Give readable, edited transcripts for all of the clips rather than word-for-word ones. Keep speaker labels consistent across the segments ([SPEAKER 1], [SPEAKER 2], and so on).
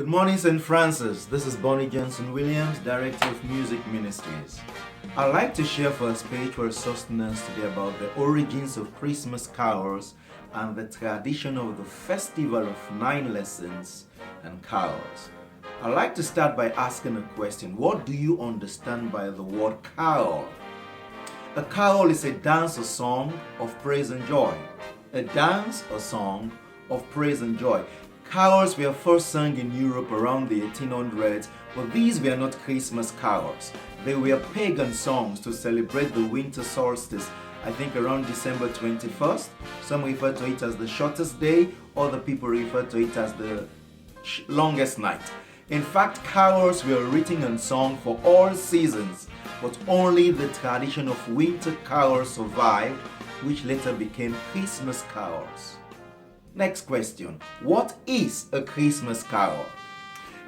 [SPEAKER 1] Good morning, St. Francis. This is Bonnie Johnson Williams, Director of Music Ministries. I'd like to share for a spiritual sustenance today about the origins of Christmas carols and the tradition of the Festival of Nine Lessons and Carols. I'd like to start by asking a question. What do you understand by the word carol? A carol is a dance or song of praise and joy. A dance or song of praise and joy. Carols were first sung in Europe around the 1800s, but these were not Christmas carols. They were pagan songs to celebrate the winter solstice, I think around December 21st. Some refer to it as the shortest day, other people refer to it as the longest night. In fact, carols were written and sung for all seasons, but only the tradition of winter carols survived, which later became Christmas carols. Next question. What is a Christmas carol?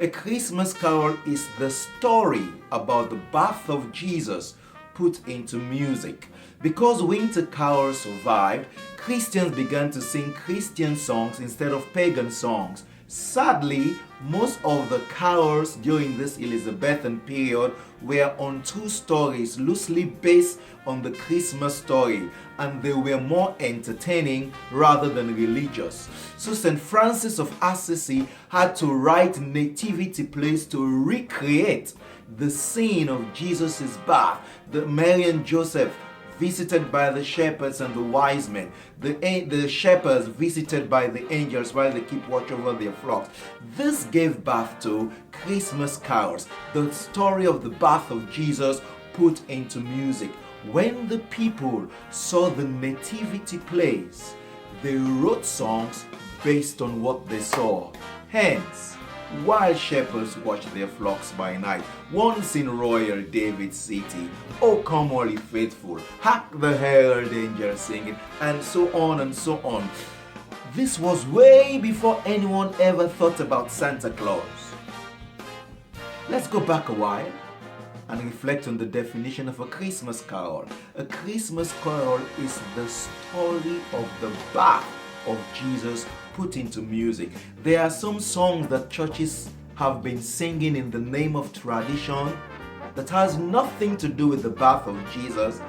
[SPEAKER 1] A Christmas carol is the story about the birth of Jesus put into music. Because winter carols survived, Christians began to sing Christian songs instead of pagan songs. Sadly, most of the carols during this Elizabethan period were on true stories loosely based on the Christmas story, and they were more entertaining rather than religious. So St. Francis of Assisi had to write nativity plays to recreate the scene of Jesus' birth, the Mary and Joseph visited by the shepherds and the wise men, the shepherds visited by the angels while they keep watch over their flocks. This gave birth to Christmas carols, the story of the birth of Jesus put into music. When the people saw the nativity plays, they wrote songs based on what they saw. Hence, while shepherds watch their flocks by night, once in royal David's city, O come all ye faithful, hark the herald angels singing, and so on and so on. This was way before anyone ever thought about Santa Claus. Let's go back a while and reflect on the definition of a Christmas carol. A Christmas carol is the story of the birth of Jesus put into music. There are some songs that churches have been singing in the name of tradition that has nothing to do with the birth of Jesus,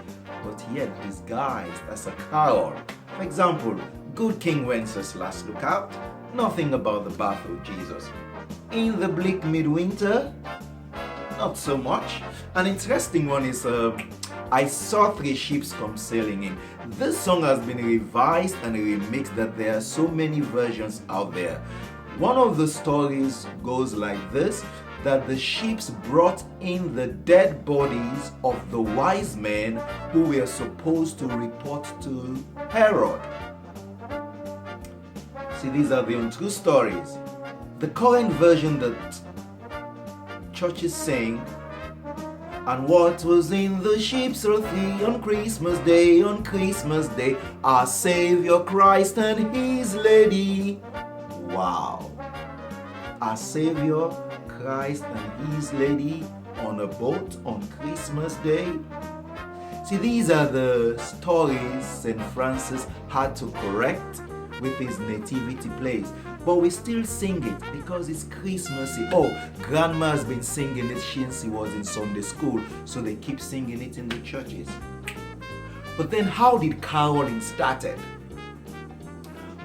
[SPEAKER 1] but yet disguised as a carol. For example, Good King Wenceslas Look Out, nothing about the birth of Jesus. In the Bleak Midwinter, not so much. An interesting one is I Saw Three Ships Come Sailing In. This song has been revised and remixed that there are so many versions out there. One of the stories goes like this, that the ships brought in the dead bodies of the wise men who were supposed to report to Herod. See, these are the untrue stories. The current version that churches sing, and what was in the ships are three on Christmas Day, our Savior Christ and His Lady. Wow. Our Savior Christ and His Lady on a boat on Christmas Day. See, these are the stories St. Francis had to correct with his nativity plays. But we still sing it because it's Christmassy. Oh, grandma has been singing it since she was in Sunday school, so they keep singing it in the churches. But then how did caroling started?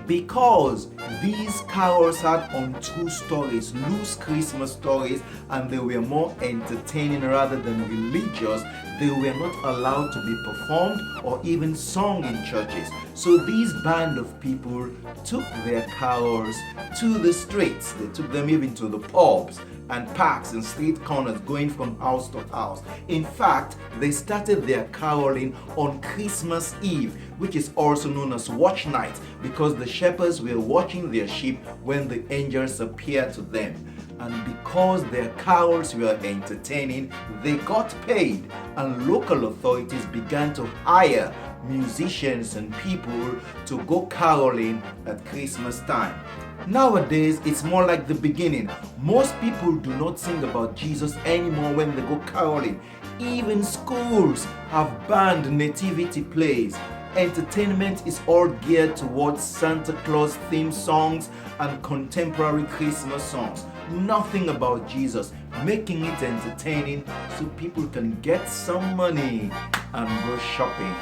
[SPEAKER 1] Because these carols had untrue stories, loose Christmas stories, and they were more entertaining rather than religious. They were not allowed to be performed or even sung in churches. So these band of people took their carols to the streets. They took them even to the pubs and parks and street corners, going from house to house. In fact, they started their caroling on Christmas Eve, which is also known as Watch Night, because the shepherds were watching their sheep when the angels appeared to them. And because their carols were entertaining, they got paid, and local authorities began to hire musicians and people to go caroling at Christmas time. Nowadays, it's more like the beginning. Most people do not sing about Jesus anymore when they go caroling. Even schools have banned nativity plays. Entertainment is all geared towards Santa Claus themed songs and contemporary Christmas songs. nothing about Jesus, making it entertaining so people can get some money and go shopping.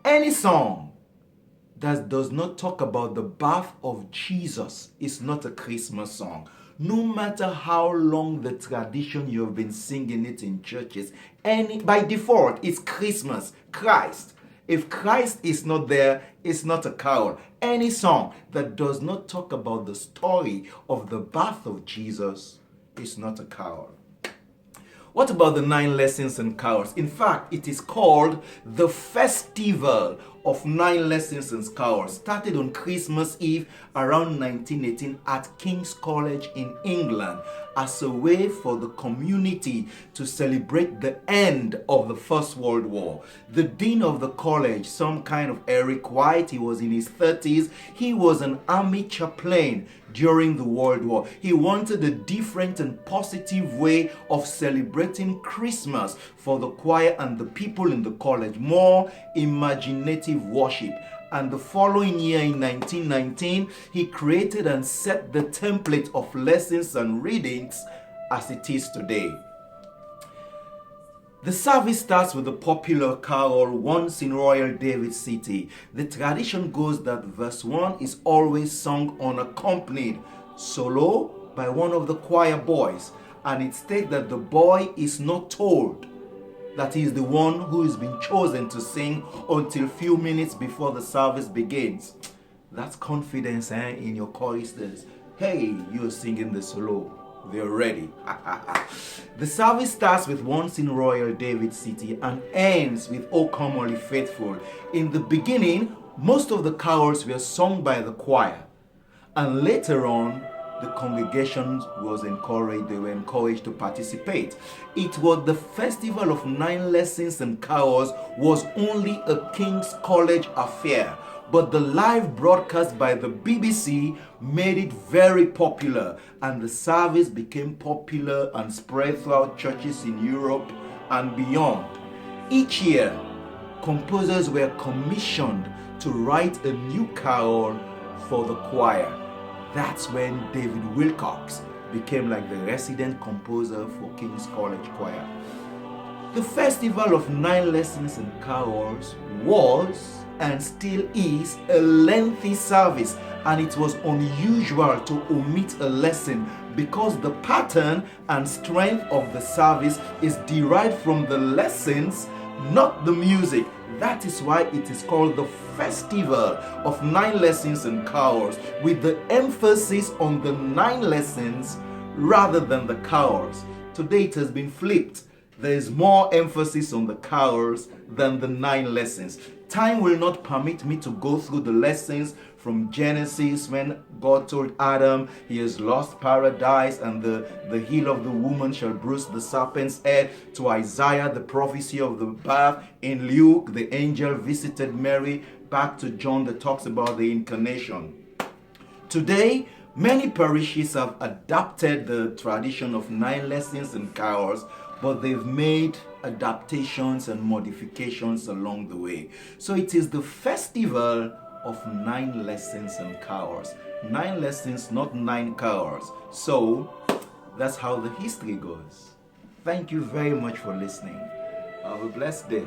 [SPEAKER 1] Any song that does not talk about the birth of Jesus is not a Christmas song. No matter how long the tradition you have been singing it in churches, by default, it's Christmas, Christ. If Christ is not there, it's not a carol. Any song that does not talk about the story of the birth of Jesus is not a carol. What about the 9 lessons and carols? In fact, it is called the Festival of 9 Lessons and Carols. Started on Christmas Eve around 1918 at King's College in England as a way for the community to celebrate the end of the First World War. The dean of the college, some kind of Eric White, he was in his 30s. He was an army chaplain during the World War. He wanted a different and positive way of celebrating Christmas for the choir and the people in the college. More imaginative worship. And the following year in 1919, he created and set the template of lessons and readings as it is today. The service starts with the popular carol, Once in Royal David City. The tradition goes that verse 1 is always sung unaccompanied, solo by one of the choir boys. And it states that the boy is not told that he is the one who is being chosen to sing until few minutes before the service begins. That's confidence in your choristers. Hey, you're singing the solo. They're ready. The service starts with Once in Royal David City and ends with O Come All Ye Faithful. In the beginning, most of the carols were sung by the choir, and later on, the congregation they were encouraged to participate. It was the Festival of 9 Lessons and Carols was only a King's College affair, but the live broadcast by the BBC made it very popular, and the service became popular and spread throughout churches in Europe and beyond. Each year, composers were commissioned to write a new carol for the choir. That's when David Wilcox became like the resident composer for King's College Choir. The Festival of 9 Lessons and Carols was and still is a lengthy service, and it was unusual to omit a lesson because the pattern and strength of the service is derived from the lessons, not the music. That is why it is called the Festival of 9 Lessons and Carols, with the emphasis on the 9 lessons rather than the carols. Today it has been flipped. There is more emphasis on the carols than the 9 lessons. Time will not permit me to go through the lessons from Genesis, when God told Adam he has lost paradise and the heel of the woman shall bruise the serpent's head, to Isaiah, the prophecy of the birth. In Luke, the angel visited Mary, back to John that talks about the incarnation. Today, many parishes have adapted the tradition of 9 lessons and carols, but they've made adaptations and modifications along the way. So it is the Festival of 9 Lessons and Carols. 9 lessons, not 9 carols. So that's how the history goes. Thank you very much for listening. Have a blessed day.